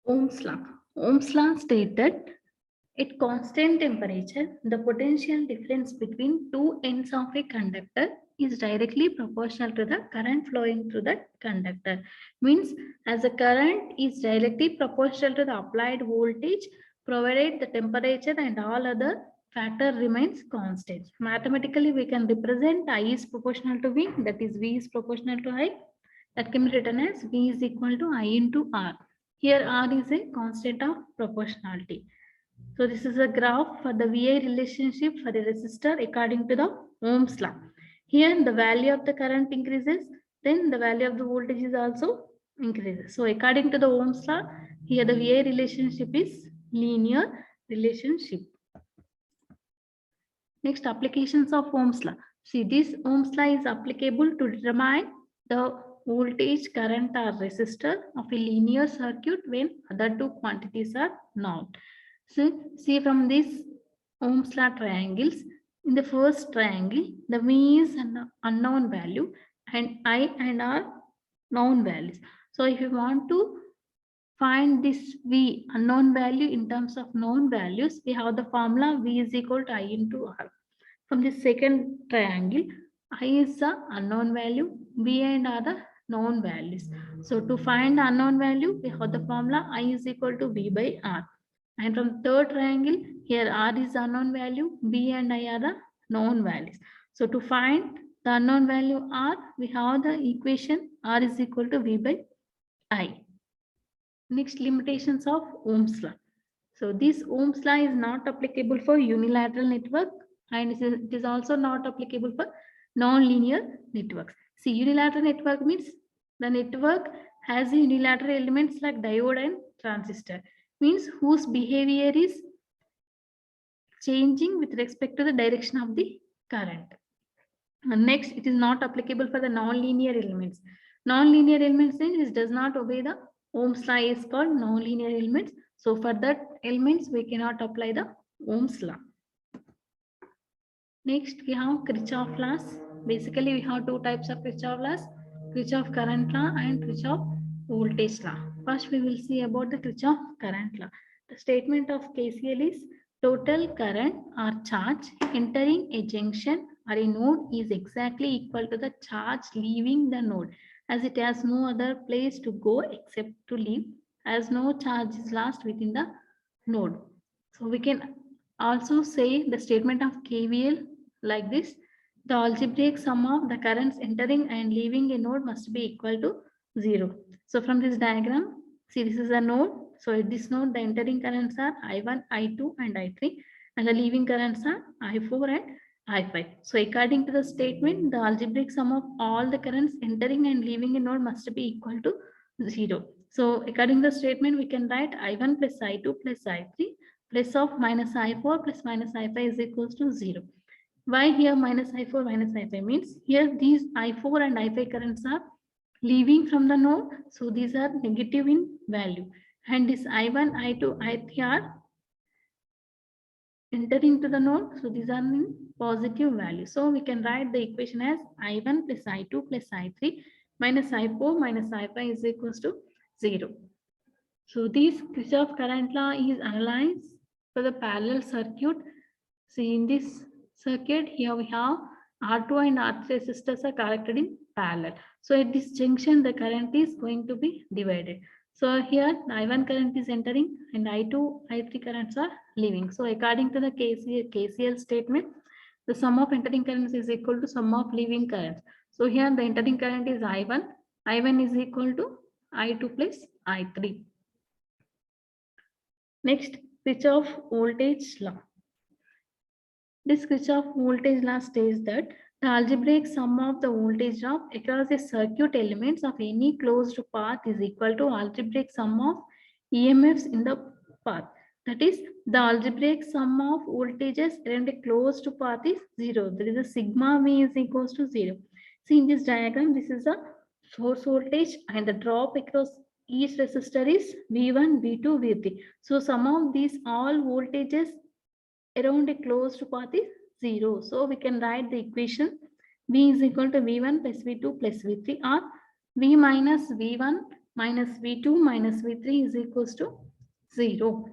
Ohm's law. Ohm's law states that at constant temperature, the potential difference between two ends of a conductor is directly proportional to the current flowing through the conductor. Means as the current is directly proportional to the applied voltage, provided the temperature and all other factor remains constant. Mathematically, we can represent I is proportional to V, that is V is proportional to I. That can be written as V is equal to I into R. Here R is a constant of proportionality. So this is a graph for the VI relationship for a resistor according to the Ohm's law. Here the value of the current increases, then the value of the voltage is also increases. So according to the Ohm's law, here the VI relationship is linear relationship. Next, applications of Ohm's law. See, this Ohm's law is applicable to determine the voltage, current or resistor of a linear circuit when other two quantities are known. So, see from this Ohm's law triangles, in the first triangle, the V is an unknown value and I and R known values. So, if you want to find this V unknown value in terms of known values, we have the formula V is equal to I into R. From the second triangle, I is the unknown value, V and R the known values. So to find the unknown value, we have the formula I is equal to V by R. And from third triangle, here R is unknown value, V and I are the known values. So to find the unknown value R, we have the equation R is equal to V by I. Next, limitations of Ohm's law. So this Ohm's law is not applicable for unilateral network and it is also not applicable for non-linear networks. See, unilateral network means the network has unilateral elements like diode and transistor, means whose behavior is changing with respect to the direction of the current. And next, it is not applicable for the non-linear elements. Non-linear elements means this does not obey the Ohm's law is called non-linear elements. So for that elements, we cannot apply the Ohm's law. Next, we have Kirchhoff laws. Basically, we have two types of Kirchhoff laws, Kirchhoff current law and Kirchhoff voltage law. First, we will see about the Kirchhoff current law. The statement of KCL is total current or charge entering a junction or a node is exactly equal to the charge leaving the node, as it has no other place to go except to leave, as no charge is lost within the node. So we can also say the statement of KVL like this: the algebraic sum of the currents entering and leaving a node must be equal to 0. So from this diagram, see, this is a node. So at this node, the entering currents are I1, I2 and I3 and the leaving currents are I4 and I5. So according to the statement, the algebraic sum of all the currents entering and leaving a node must be equal to 0. So according to the statement, we can write I1 plus I2 plus I3 plus of minus I4 plus minus I5 is equals to 0. Why here minus I4 minus I5 means here these I4 and I5 currents are leaving from the node. So these are negative in value. And this I1, I2, I3 are entering to the node. So these are in positive value. So we can write the equation as I1 plus I2 plus I3 minus I4 minus I5 is equals to 0. So this Kirchhoff current law is analyzed for the parallel circuit. See, in this circuit, here we have R2 and R3 resistors are connected in parallel. So at this junction, the current is going to be divided. So here I1 current is entering and I2, I3 currents are leaving. So according to the KCL statement, the sum of entering currents is equal to sum of leaving currents. So here the entering current is I1. I1 is equal to I2 plus I3. Next, Kirchhoff voltage law. This Kirchhoff voltage law states that the algebraic sum of the voltage drop across the circuit elements of any closed path is equal to algebraic sum of EMFs in the path. That is, the algebraic sum of voltages around a closed path is 0. There is a sigma V is equals to 0. See, in this diagram, this is a source voltage and the drop across each resistor is V1, V2, V3. So sum of these all voltages around a closed path is 0. So we can write the equation V is equal to V1 plus V2 plus V3 or V minus V1 minus V2 minus V3 is equals to 0.